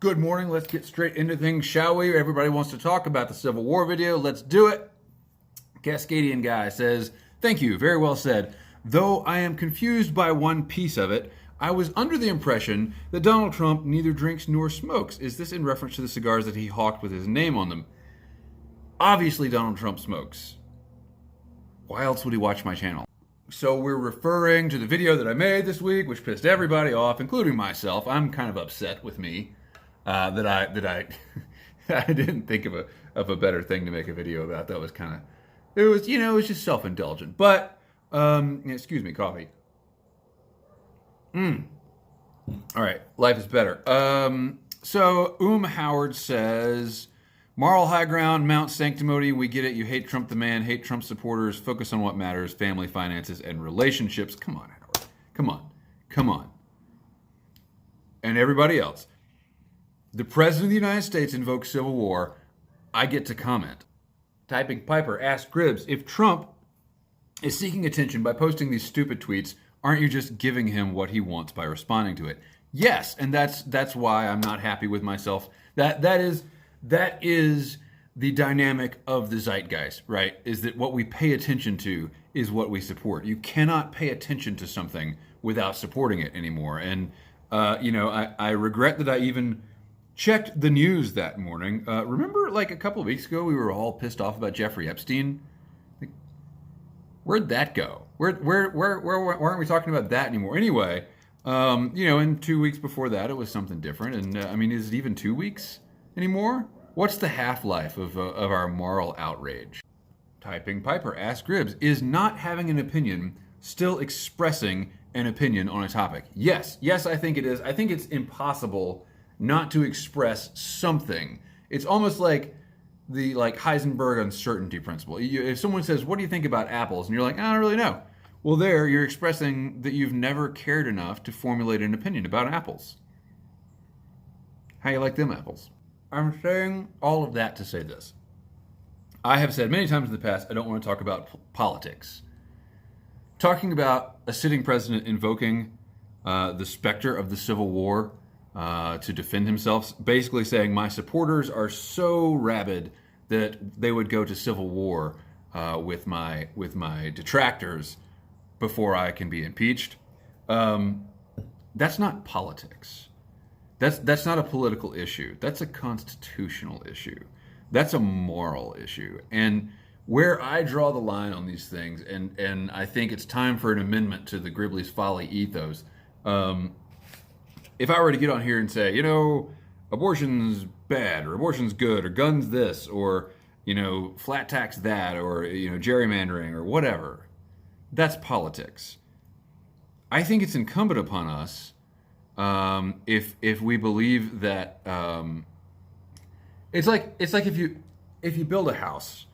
Good morning. Let's get straight into things, shall we? Everybody wants to talk about the Civil War video. Let's do it. Cascadian Guy says, thank you. Very well said. Though I am confused by one piece of it, I was under the impression that Donald Trump neither drinks nor smokes. Is this in reference to the cigars that he hawked with his name on them? Obviously, Donald Trump smokes. Why else would he watch my channel? So we're referring to the video that I made this week, which pissed everybody off, including myself. I'm kind of upset with me. That I I didn't think of a better thing to make a video about. That was kind of it was just self-indulgent. But excuse me, coffee. All right, life is better. So Howard says, moral high ground, Mount Sanctimony. We get it. You hate Trump the man, hate Trump supporters. Focus on what matters: family, finances, and relationships. Come on, Howard. Come on. And everybody else. The President of the United States invokes civil war. I get to comment. Typing Piper asks Gribbs, if Trump is seeking attention by posting these stupid tweets, aren't you just giving him what he wants by responding to it? Yes, and that's why I'm not happy with myself. That is the dynamic of the zeitgeist, right? Is that what we pay attention to is what we support. You cannot pay attention to something without supporting it anymore. And I regret that I even checked the news that morning. Remember, like a couple of weeks ago, we were all pissed off about Jeffrey Epstein. Like, where'd that go? Where aren't we talking about that anymore? Anyway, and 2 weeks before that, it was something different. And is it even 2 weeks anymore? What's the half-life of our moral outrage? Typing Piper asks Gribbs, is not having an opinion still expressing an opinion on a topic? Yes, I think it is. I think it's impossible not to express something. It's almost like the Heisenberg uncertainty principle. If someone says, what do you think about apples? And you're like, I don't really know. Well, there you're expressing that you've never cared enough to formulate an opinion about apples. How you like them apples? I'm saying all of that to say this. I have said many times in the past, I don't want to talk about politics. Talking about a sitting president invoking the specter of the Civil War to defend himself, basically saying my supporters are so rabid that they would go to civil war with my detractors before I can be impeached. That's not politics. That's not a political issue. That's a constitutional issue. That's a moral issue. And where I draw the line on these things, and I think it's time for an amendment to the Gribley's Folly ethos. If I were to get on here and say, abortion's bad, or abortion's good, or guns this, or, flat tax that, or, gerrymandering, or whatever, that's politics. I think it's incumbent upon us, if we believe that, it's like if you build a house,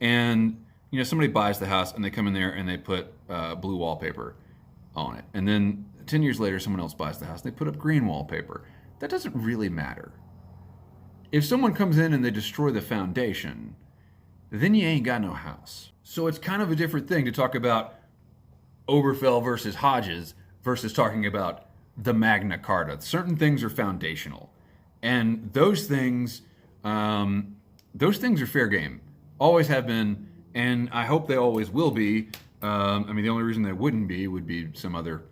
and, somebody buys the house, and they come in there and they put blue wallpaper on it, and then 10 years later, someone else buys the house. They put up green wallpaper. That doesn't really matter. If someone comes in and they destroy the foundation, then you ain't got no house. So it's kind of a different thing to talk about Obergefell versus Hodges versus talking about the Magna Carta. Certain things are foundational. And those things are fair game. Always have been, and I hope they always will be. The only reason they wouldn't be would be some other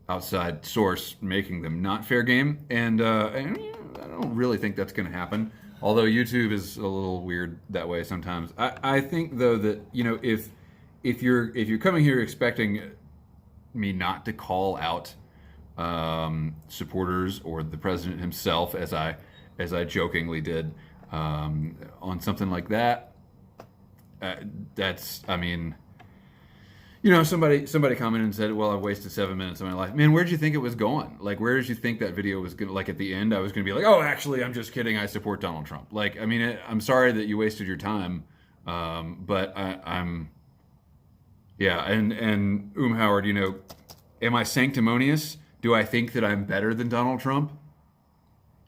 outside source making them not fair game, and I don't really think that's going to happen. Although YouTube is a little weird that way sometimes. I think though that if you're coming here expecting me not to call out supporters or the president himself, as I jokingly did on something like that, somebody commented and said, well, I've wasted 7 minutes of my life. Man, where did you think it was going? Like, where did you think that video was going to, at the end, I was going to be like, oh, actually, I'm just kidding. I support Donald Trump. I'm sorry that you wasted your time. But I'm Howard, am I sanctimonious? Do I think that I'm better than Donald Trump?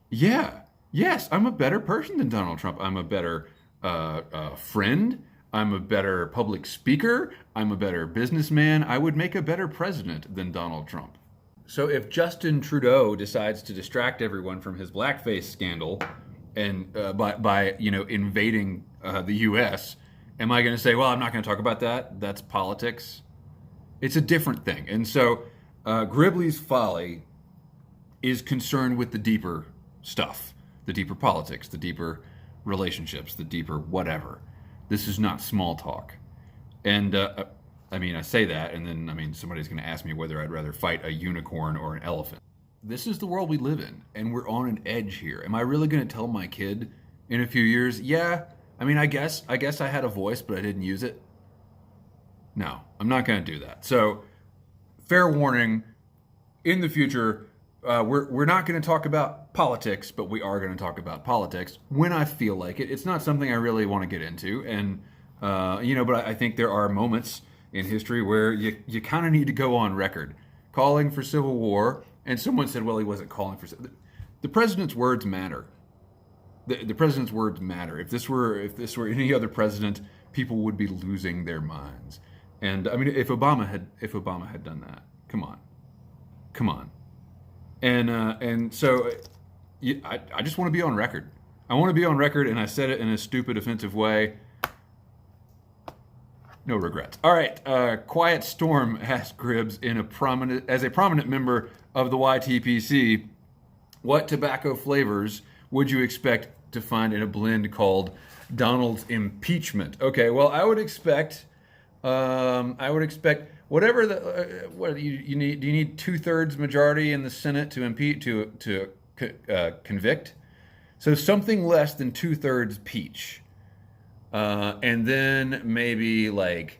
Yeah. Yes, I'm a better person than Donald Trump. I'm a better friend. I'm a better public speaker. I'm a better businessman. I would make a better president than Donald Trump. So if Justin Trudeau decides to distract everyone from his blackface scandal, and by invading the U.S., am I going to say, well, I'm not going to talk about that? That's politics. It's a different thing. And so Gribley's folly is concerned with the deeper stuff, the deeper politics, the deeper relationships, the deeper whatever. This is not small talk. And I say that, and then somebody's going to ask me whether I'd rather fight a unicorn or an elephant. This is the world we live in, and we're on an edge here. Am I really going to tell my kid in a few years, yeah, I guess I had a voice, but I didn't use it? No, I'm not going to do that. So, fair warning, in the future, we're not going to talk about politics, but we are going to talk about politics when I feel like it. It's not something I really want to get into, and but I think there are moments in history where you kind of need to go on record calling for civil war. And someone said, well, he wasn't calling for the president's words matter. The president's words matter. If this were any other president, people would be losing their minds. And if Obama had done that, come on. And so I just want to be on record. I want to be on record, and I said it in a stupid, offensive way. No regrets. All right. Quiet Storm asked Gribbs as a prominent member of the YTPC, what tobacco flavors would you expect to find in a blend called Donald's Impeachment? Okay. Well, I would expect whatever what you need. Do you need 2/3 majority in the Senate to impeach to convict? So something less than 2/3 peach. And then maybe like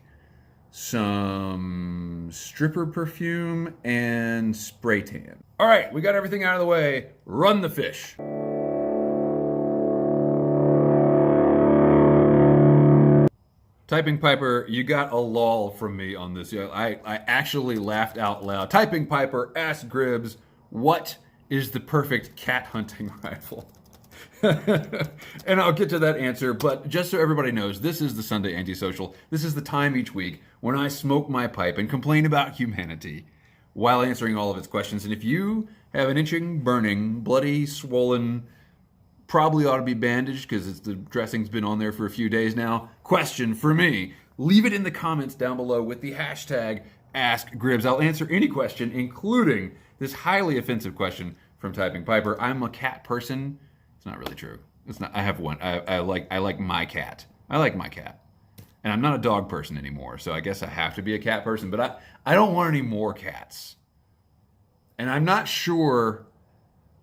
some stripper perfume and spray tan. All right, we got everything out of the way. Run the fish. Typing Piper, you got a lull from me on this. I actually laughed out loud. Typing Piper asked Gribbs, what is the perfect cat hunting rifle? And I'll get to that answer, but just so everybody knows, this is the Sunday Antisocial. This is the time each week when I smoke my pipe and complain about humanity while answering all of its questions. And if you have an itching, burning, bloody, swollen, probably ought to be bandaged because the dressing's been on there for a few days now, question for me, leave it in the comments down below with the hashtag AskGribbs. I'll answer any question, including this highly offensive question from Typing Piper. I'm a cat person. It's not really true. It's not. I have one. I like my cat. I like my cat. And I'm not a dog person anymore, so I guess I have to be a cat person. But I don't want any more cats. And I'm not sure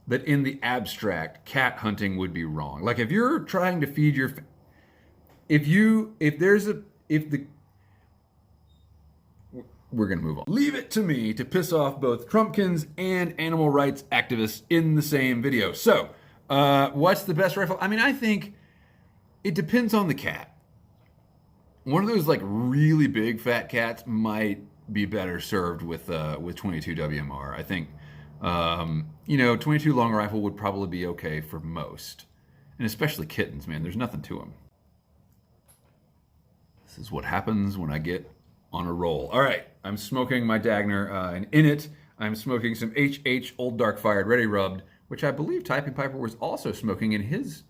that in the abstract, cat hunting would be wrong. Like if you're trying to feed your, we're going to move on. Leave it to me to piss off both Trumpkins and animal rights activists in the same video. So, what's the best rifle? I think it depends on the cat. One of those like really big fat cats might be better served with 22 WMR. I think 22 long rifle would probably be okay for most, and especially kittens. Man, there's nothing to them. This is what happens when I get on a roll. All right, I'm smoking my Dagner, and in it, I'm smoking some HH Old Dark Fired Ready Rubbed, which I believe Typing Piper was also smoking in his.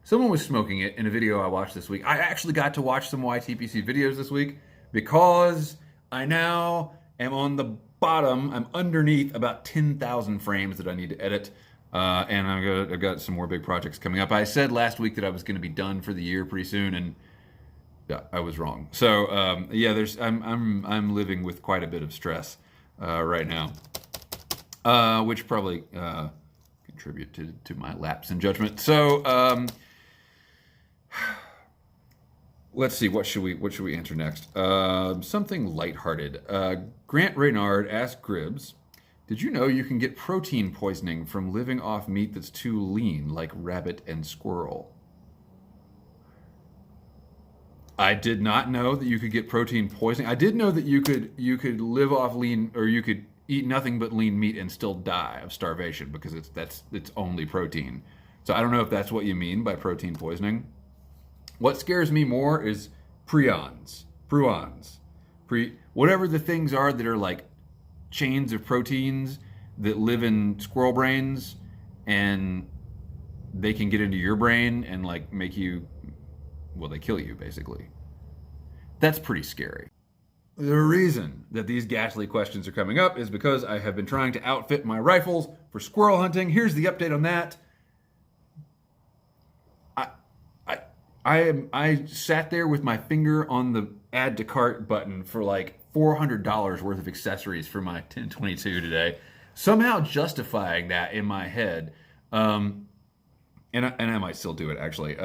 Someone was smoking it in a video I watched this week. I actually got to watch some YTPC videos this week because I now am on the bottom. I'm underneath about 10,000 frames that I need to edit, and I've got some more big projects coming up. I said last week that I was going to be done for the year pretty soon, and yeah, I was wrong. So I'm living with quite a bit of stress right now, which probably contributed to my lapse in judgment. So let's see, what should we answer next? Something lighthearted. Grant Reynard asked Gribbs, did you know you can get protein poisoning from living off meat that's too lean, like rabbit and squirrel? I did not know that you could get protein poisoning. I did know that you could live off lean, or you could eat nothing but lean meat and still die of starvation because it's only protein. So I don't know if that's what you mean by protein poisoning. What scares me more is prions, whatever the things are that are like chains of proteins that live in squirrel brains, and they can get into your brain and like make you, well, they kill you basically. That's pretty scary. The reason that these ghastly questions are coming up is because I have been trying to outfit my rifles for squirrel hunting. Here's the update on that. I sat there with my finger on the add to cart button for like $400 worth of accessories for my 1022 today, somehow justifying that in my head. And I might still do it actually.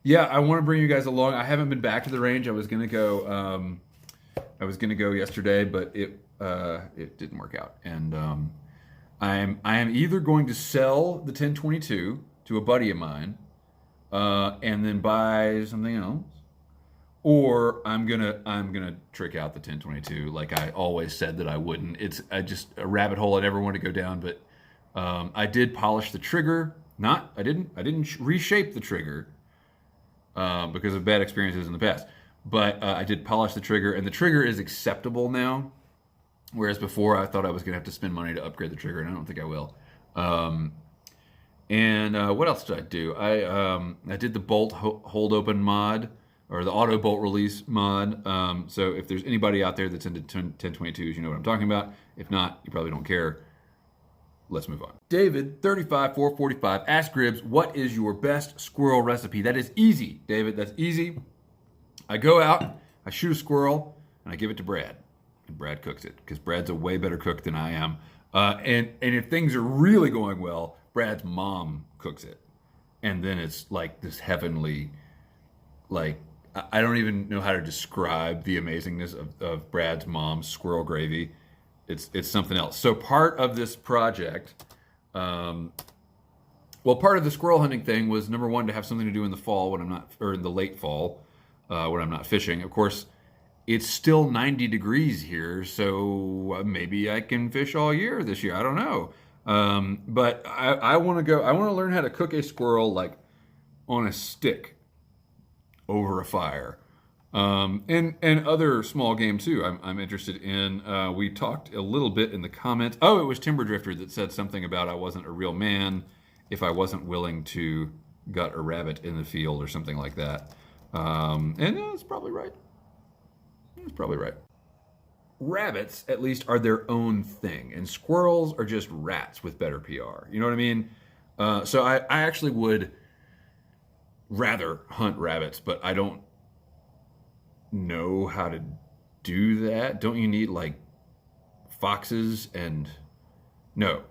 Yeah, I want to bring you guys along. I haven't been back to the range. I was gonna go yesterday, but it didn't work out. And I am either going to sell the 1022 to a buddy of mine, and then buy something else, or I'm gonna trick out the 1022 like I always said that I wouldn't. It's just a rabbit hole I never want to go down. But I did polish the trigger. I didn't reshape the trigger because of bad experiences in the past. But I did polish the trigger, and the trigger is acceptable now. Whereas before, I thought I was gonna have to spend money to upgrade the trigger, and I don't think I will. And what else did I do? I did the bolt hold open mod, or the auto bolt release mod. So if there's anybody out there that's into 1022s, you know what I'm talking about. If not, you probably don't care. Let's move on. David, 35445, ask Gribbs, what is your best squirrel recipe? That is easy, David. That's easy. I go out, I shoot a squirrel, and I give it to Brad. And Brad cooks it, because Brad's a way better cook than I am. And if things are really going well, Brad's mom cooks it. And then it's like this heavenly, like, I don't even know how to describe the amazingness of Brad's mom's squirrel gravy. It's something else. So part of this project, part of the squirrel hunting thing was, number one, to have something to do in the fall when I'm not, or in the late fall, when I'm not fishing. Of course, it's still 90 degrees here, so maybe I can fish all year this year. I don't know. But I want to learn how to cook a squirrel like on a stick over a fire. And other small game too. I'm interested in. We talked a little bit in the comments. Oh, it was Timber Drifter that said something about I wasn't a real man if I wasn't willing to gut a rabbit in the field or something like that. And it's probably right. It's probably right. Rabbits, at least, are their own thing, and squirrels are just rats with better PR. You know what I mean? So I actually would rather hunt rabbits, but I don't know how to do that. Don't you need like foxes? And no,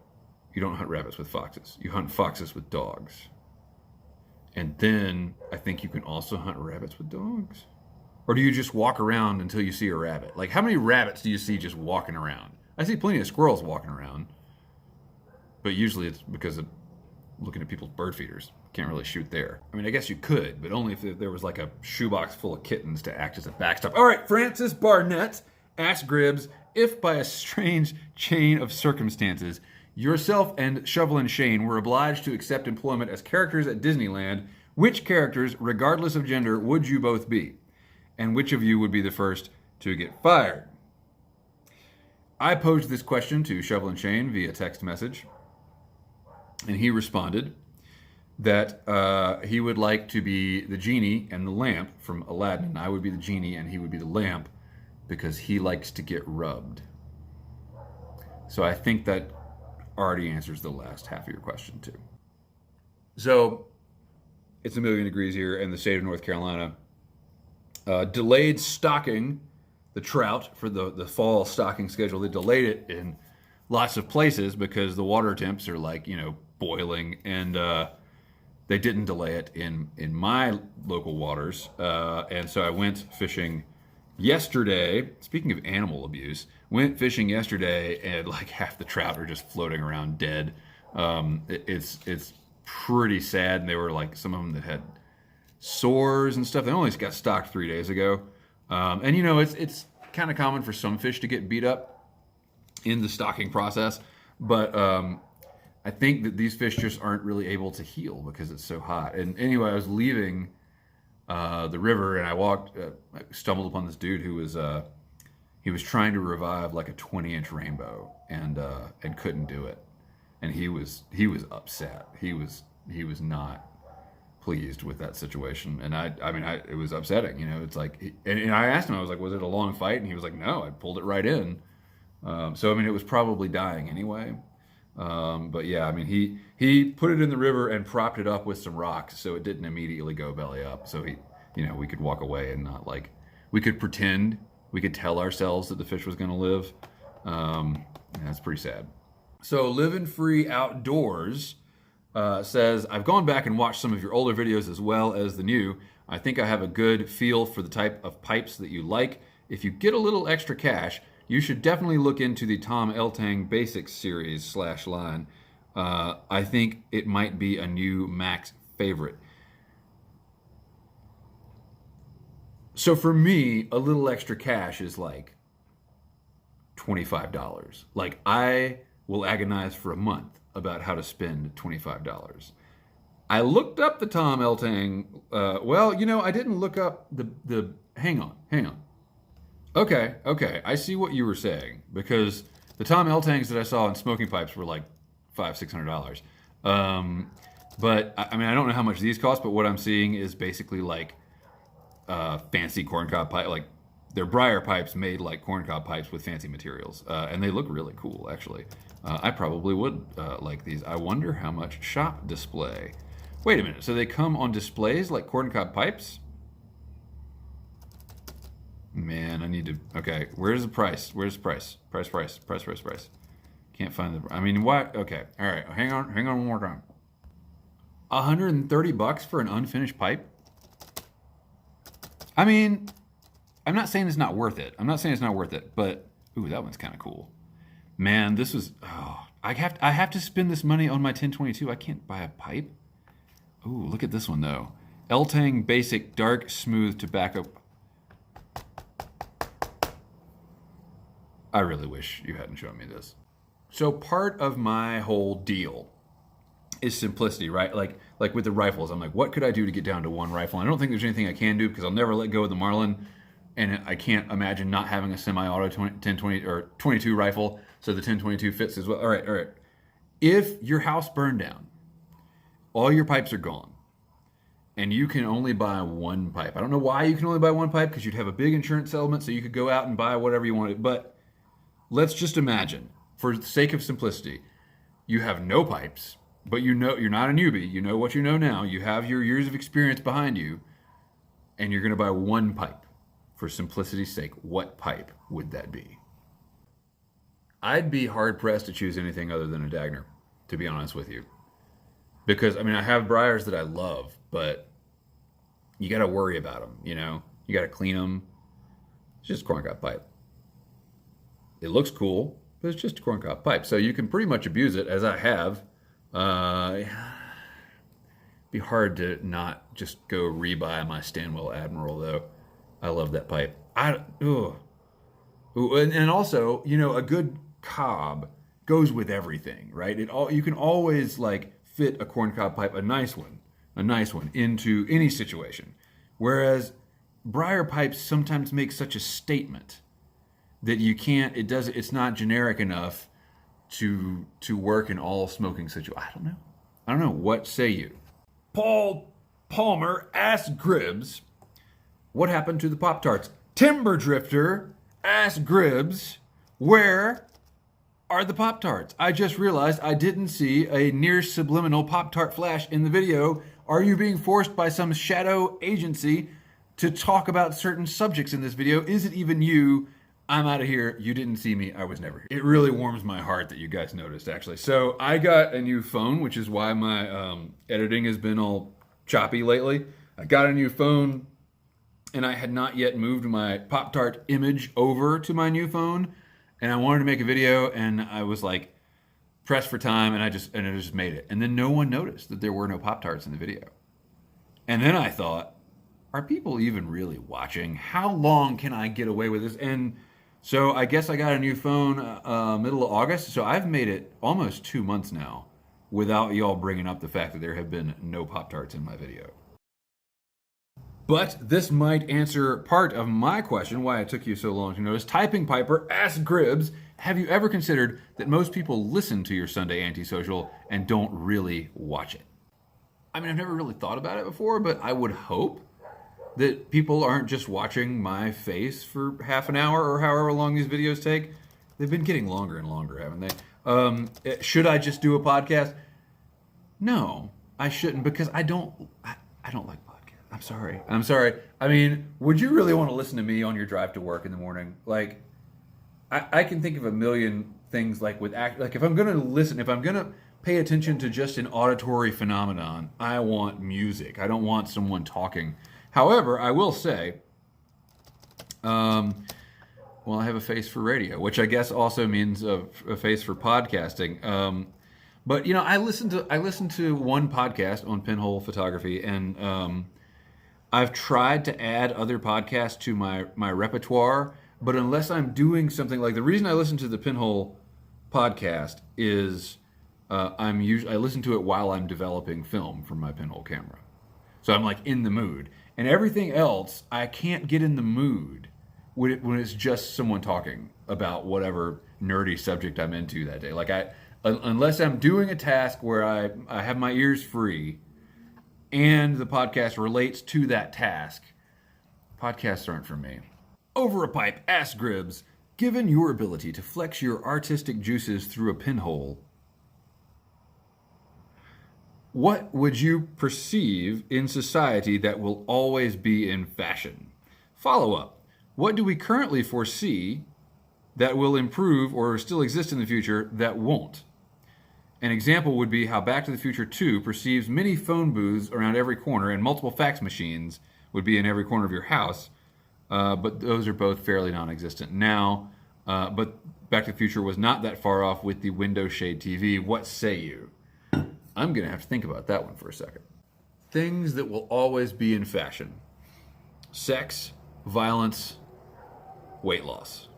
you don't hunt rabbits with foxes. You hunt foxes with dogs. And then I think you can also hunt rabbits with dogs. Or do you just walk around until you see a rabbit? Like, how many rabbits do you see just walking around? I see plenty of squirrels walking around, but usually it's because of looking at people's bird feeders. Can't really shoot there. I mean, I guess you could, but only if there was like a shoebox full of kittens to act as a backstop. All right, Francis Barnett asked Gribbs, if by a strange chain of circumstances, yourself and Shovel and Shane were obliged to accept employment as characters at Disneyland, which characters, regardless of gender, would you both be? And which of you would be the first to get fired? I posed this question to Shovel and Shane via text message, and he responded that he would like to be the genie and the lamp from Aladdin. I would be the genie and he would be the lamp because he likes to get rubbed. So I think that already answers the last half of your question too. So it's 1,000,000 degrees here, and the state of North Carolina delayed stocking the trout for the fall stocking schedule. They delayed it in lots of places because the water temps are like, boiling, and they didn't delay it in my local waters. And so I went fishing yesterday. Speaking of animal abuse, went fishing yesterday, and like half the trout are just floating around dead. It's pretty sad, and they were like some of them that had sores and stuff. They only got stocked 3 days ago. And it's kind of common for some fish to get beat up in the stocking process, but I think that these fish just aren't really able to heal because it's so hot. And anyway, I was leaving the river, and I stumbled upon this dude who was he was trying to revive like a 20-inch rainbow and couldn't do it. And he was upset. He was not pleased with that situation. And I mean, it was upsetting. You know, it's like, and I asked him, I was like, was it a long fight? And he was like, no, I pulled it right in. So I mean, it was probably dying anyway. But yeah, I mean, he put it in the river and propped it up with some rocks so it didn't immediately go belly up. So he, you know, we could walk away and not like, we could pretend, we could tell ourselves that the fish was going to live. Yeah, that's pretty sad. So Living Free Outdoors says, I've gone back and watched some of your older videos as well as the new. I think I have a good feel for the type of pipes that you like. If you get a little extra cash, you should definitely look into the Tom Eltang Basics series / line. I think it might be a new Max favorite. So for me, a little extra cash is like $25. Like I will agonize for a month about how to spend $25. I looked up the Tom Eltang. Well, you know, I didn't look up the. Hang on. Okay. I see what you were saying because the Tom Eltangs that I saw in smoking pipes were like $500-600. But I mean, I don't know how much these cost, but what I'm seeing is basically like fancy corncob pipe, like they're briar pipes made like corncob pipes with fancy materials, and they look really cool. Actually, I probably would like these. I wonder how much shop display. Wait a minute. So they come on displays like corncob pipes? Man, I need to. Okay, where's the price? Where's the price? Price. Can't find the. I mean, what? Okay, all right. Hang on one more time. $130 for an unfinished pipe? I mean, I'm not saying it's not worth it. But ooh, that one's kind of cool. Man, this was. Oh, I have to spend this money on my 1022. I can't buy a pipe. Ooh, look at this one though. Eltang Basic Dark Smooth Tobacco. I really wish you hadn't shown me this. So part of my whole deal is simplicity, right? Like with the rifles, I'm like, what could I do to get down to one rifle? And I don't think there's anything I can do because I'll never let go of the Marlin, and I can't imagine not having a semi-auto 1020 or 22 rifle, so the 1022 fits as well. All right. If your house burned down, all your pipes are gone, and you can only buy one pipe. I don't know why you can only buy one pipe, because you'd have a big insurance settlement, so you could go out and buy whatever you wanted. But let's just imagine, for the sake of simplicity, you have no pipes, but you know you're not a newbie. You know what you know now. You have your years of experience behind you, and you're going to buy one pipe. For simplicity's sake, what pipe would that be? I'd be hard-pressed to choose anything other than a Dagner, to be honest with you. Because, I mean, I have briars that I love, but you got to worry about them, you know? You got to clean them. It's just a corncob pipe. It looks cool, but it's just a corncob pipe. So you can pretty much abuse it, as I have. Be hard to not just go rebuy my Stanwell Admiral, though. I love that pipe. And also, you know, a good cob goes with everything, right? You can always like fit a corncob pipe, a nice one, into any situation. Whereas briar pipes sometimes make such a statement that you can't. It's not generic enough to work in all smoking situations. I don't know. What say you? Paul Palmer asks Gribbs, what happened to the Pop-Tarts? Timber Drifter asks Gribbs, where are the Pop-Tarts? I just realized I didn't see a near subliminal Pop-Tart flash in the video. Are you being forced by some shadow agency to talk about certain subjects in this video? Is it even you? I'm out of here. You didn't see me. I was never here. It really warms my heart that you guys noticed, actually. So I got a new phone, which is why my editing has been all choppy lately. I got a new phone, and I had not yet moved my Pop-Tart image over to my new phone. And I wanted to make a video, and I was like pressed for time, and I just made it. And then no one noticed that there were no Pop-Tarts in the video. And then I thought, are people even really watching? How long can I get away with this? And so I guess I got a new phone middle of August. So I've made it almost 2 months now without y'all bringing up the fact that there have been no Pop-Tarts in my video. But this might answer part of my question, why it took you so long to notice. Typing Piper asks Gribbs, have you ever considered that most people listen to your Sunday Antisocial and don't really watch it? I mean, I've never really thought about it before, but I would hope that people aren't just watching my face for half an hour or however long these videos take. They've been getting longer and longer, haven't they? Should I just do a podcast? No, I shouldn't, because I don't like podcasts. I'm sorry. I mean, would you really want to listen to me on your drive to work in the morning? Like, I can think of a million things like if I'm gonna pay attention to just an auditory phenomenon, I want music. I don't want someone talking. However, I will say, well, I have a face for radio, which I guess also means a face for podcasting. But you know, I listened to one podcast on Pinhole Photography, and I've tried to add other podcasts to my repertoire. But unless I'm doing something like, the reason I listen to the Pinhole podcast is I listen to it while I'm developing film for my Pinhole camera, so I'm like in the mood. And everything else, I can't get in the mood when it's just someone talking about whatever nerdy subject I'm into that day. Like unless I'm doing a task where I have my ears free and the podcast relates to that task, podcasts aren't for me. Over a Pipe asks Gribbs, given your ability to flex your artistic juices through a pinhole, what would you perceive in society that will always be in fashion? Follow up. What do we currently foresee that will improve or still exist in the future that won't? An example would be how Back to the Future 2 perceives many phone booths around every corner, and multiple fax machines would be in every corner of your house, but those are both fairly non-existent now. But Back to the Future was not that far off with the window shade TV. What say you? I'm going to have to think about that one for a second. Things that will always be in fashion: sex, violence, weight loss,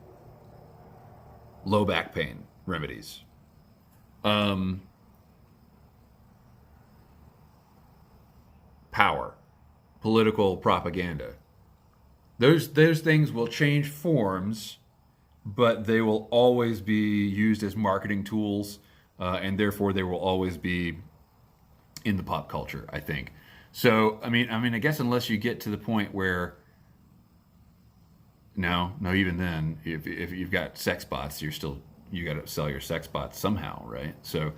low back pain remedies, power, political propaganda. Those things will change forms, but they will always be used as marketing tools, and therefore they will always be in the pop culture, I think. So, I mean, I guess unless you get to the point where, no, even then, if you've got sex bots, you got to sell your sex bots somehow, right? So,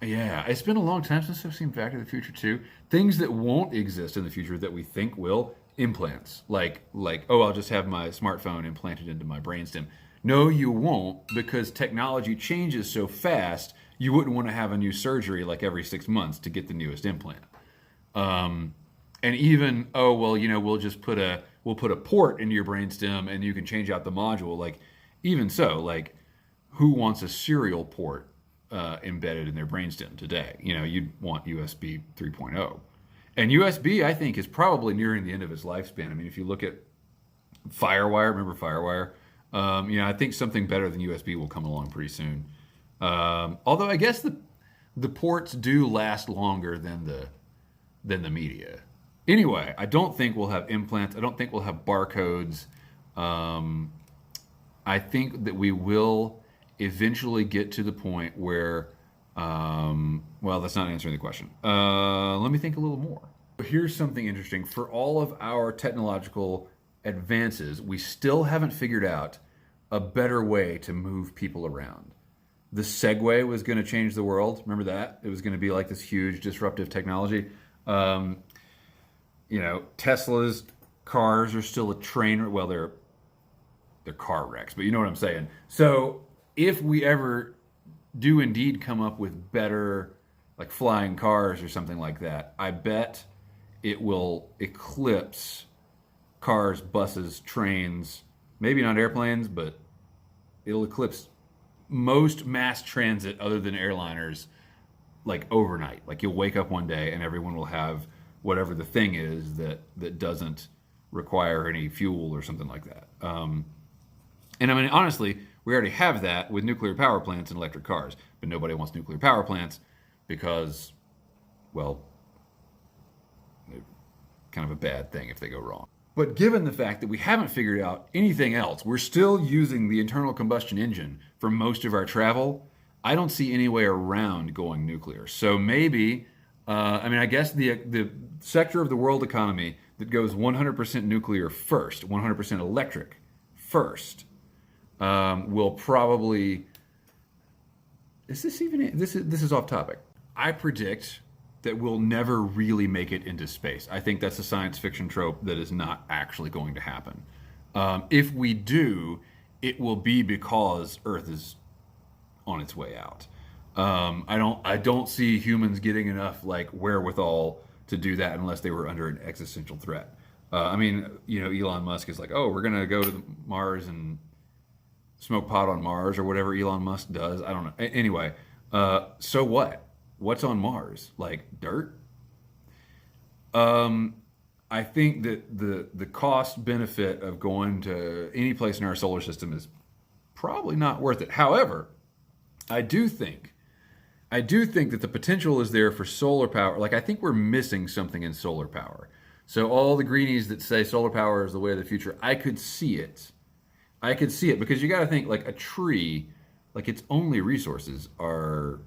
yeah, it's been a long time since I've seen Back to the Future 2. Things that won't exist in the future that we think will: implants. Like, oh, I'll just have my smartphone implanted into my brainstem. No, you won't, because technology changes so fast, you wouldn't want to have a new surgery like every 6 months to get the newest implant. And even, oh, well, you know, we'll put a port into your brainstem and you can change out the module. Like, even so, like, who wants a serial port embedded in their brainstem today? You know, you'd want USB 3.0. And USB, I think, is probably nearing the end of its lifespan. I mean, if you look at FireWire, remember FireWire? You know, I think something better than USB will come along pretty soon. Although I guess the ports do last longer than the media. Anyway, I don't think we'll have implants. I don't think we'll have barcodes. I think that we will eventually get to the point where, well, that's not answering the question. Let me think a little more. Here's something interesting. For all of our technological advances, we still haven't figured out a better way to move people around. The Segway was going to change the world. Remember that? It was going to be like this huge disruptive technology. You know, Tesla's cars are still a train. Well, they're car wrecks, but you know what I'm saying. So if we ever do indeed come up with better, like, flying cars or something like that, I bet it will eclipse cars, buses, trains, maybe not airplanes, but it'll eclipse most mass transit other than airliners, like, overnight. Like, you'll wake up one day and everyone will have whatever the thing is that doesn't require any fuel or something like that. And I mean, honestly, we already have that with nuclear power plants and electric cars, but nobody wants nuclear power plants because, well, kind of a bad thing if they go wrong. But given the fact that we haven't figured out anything else, we're still using the internal combustion engine for most of our travel, I don't see any way around going nuclear. So maybe, I guess the sector of the world economy that goes 100% nuclear first, 100% electric first, will probably. This is off topic. I predict that we'll never really make it into space. I think that's a science fiction trope that is not actually going to happen. If we do, it will be because Earth is on its way out. I don't see humans getting enough wherewithal to do that unless they were under an existential threat. Elon Musk is like, oh, we're gonna go to Mars and smoke pot on Mars or whatever Elon Musk does. I don't know. Anyway, so what? What's on Mars? Like dirt? I think that the cost benefit of going to any place in our solar system is probably not worth it. However, I do think that the potential is there for solar power. I think we're missing something in solar power. So all the greenies that say solar power is the way of the future, I could see it. Because you got to think a tree, its only resources are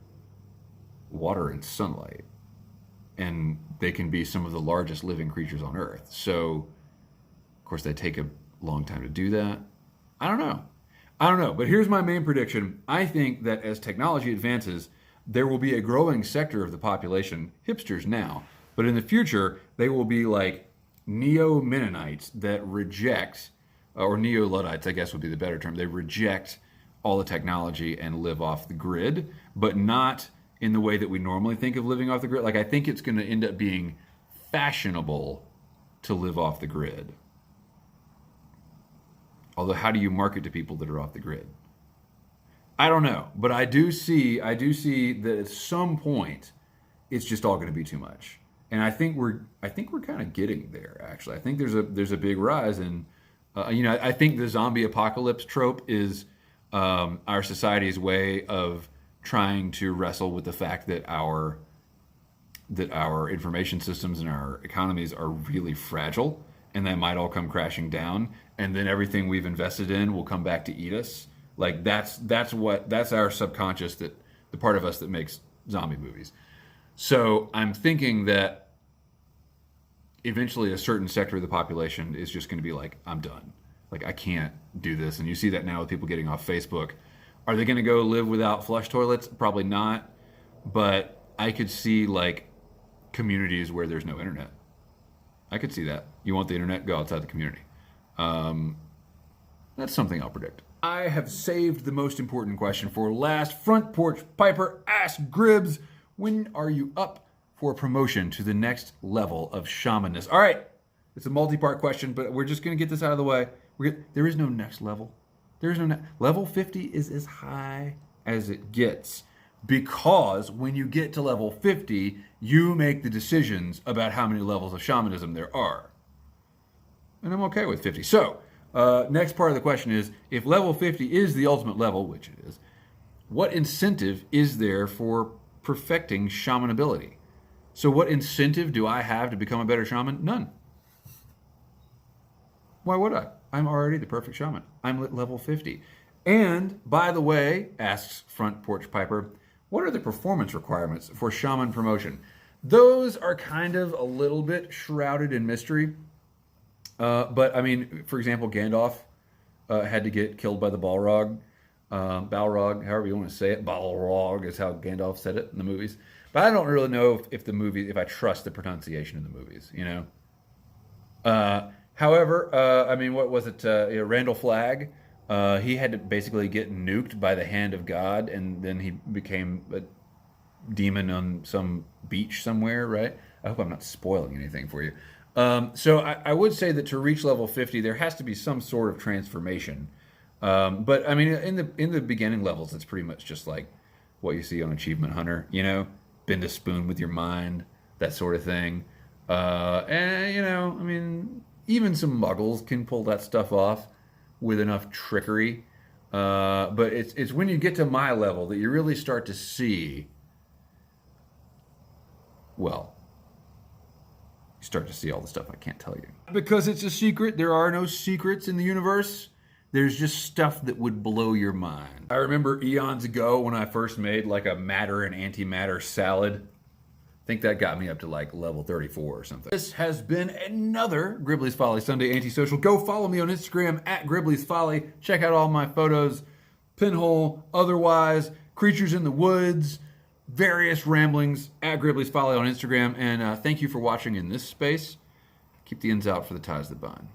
water and sunlight. And they can be some of the largest living creatures on Earth. So, of course, they take a long time to do that. I don't know. But here's my main prediction. I think that as technology advances, there will be a growing sector of the population, hipsters now, but in the future, they will be like neo-Mennonites that reject, or neo-Luddites, I guess would be the better term. They reject all the technology and live off the grid, but not in the way that we normally think of living off the grid. I think it's going to end up being fashionable to live off the grid. Although, how do you market to people that are off the grid? I don't know, but I do see that at some point, it's just all going to be too much, and I think we're kind of getting there. Actually, I think there's a big rise in, I think the zombie apocalypse trope is our society's way of trying to wrestle with the fact that our information systems and our economies are really fragile, and they might all come crashing down, and then everything we've invested in will come back to eat us. That's our subconscious, that the part of us that makes zombie movies. So I'm thinking that eventually a certain sector of the population is just going to be like, I'm done. I can't do this. And you see that now with people getting off Facebook. Are they going to go live without flush toilets? Probably not. But I could see communities where there's no internet. I could see that. You want the internet? Go outside the community. That's something I'll predict. I have saved the most important question for last. Front Porch Piper asks Gribbs, when are you up for promotion to the next level of shamanism? All right, it's a multi-part question, but we're just going to get this out of the way. There is no next level. There is no level 50 is as high as it gets, because when you get to level 50, you make the decisions about how many levels of shamanism there are. And I'm okay with 50. So, next part of the question is, if level 50 is the ultimate level, which it is, what incentive is there for perfecting shaman ability? So what incentive do I have to become a better shaman? None. Why would I? I'm already the perfect shaman. I'm at level 50. And, by the way, asks Front Porch Piper, what are the performance requirements for shaman promotion? Those are kind of a little bit shrouded in mystery. But, for example, Gandalf had to get killed by the Balrog. Balrog, however you want to say it. Balrog is how Gandalf said it in the movies. But I don't really know if I trust the pronunciation in the movies, However, what was it? Randall Flagg, he had to basically get nuked by the hand of God, and then he became a demon on some beach somewhere, right? I hope I'm not spoiling anything for you. So I would say that to reach level 50, there has to be some sort of transformation. But in the beginning levels, it's pretty much just like what you see on Achievement Hunter, bend a spoon with your mind, that sort of thing. Even some muggles can pull that stuff off with enough trickery. But it's when you get to my level that you really start to see, start to see all the stuff I can't tell you. Because it's a secret, there are no secrets in the universe. There's just stuff that would blow your mind. I remember eons ago when I first made like a matter and antimatter salad. I think that got me up to like level 34 or something. This has been another Gribbly's Folly Sunday Antisocial. Go follow me on Instagram at Gribbly's Folly. Check out all my photos, pinhole, otherwise, creatures in the woods, various ramblings at Gribbly's Folly on Instagram. And thank you for watching in this space. Keep the ends out for the ties that bind.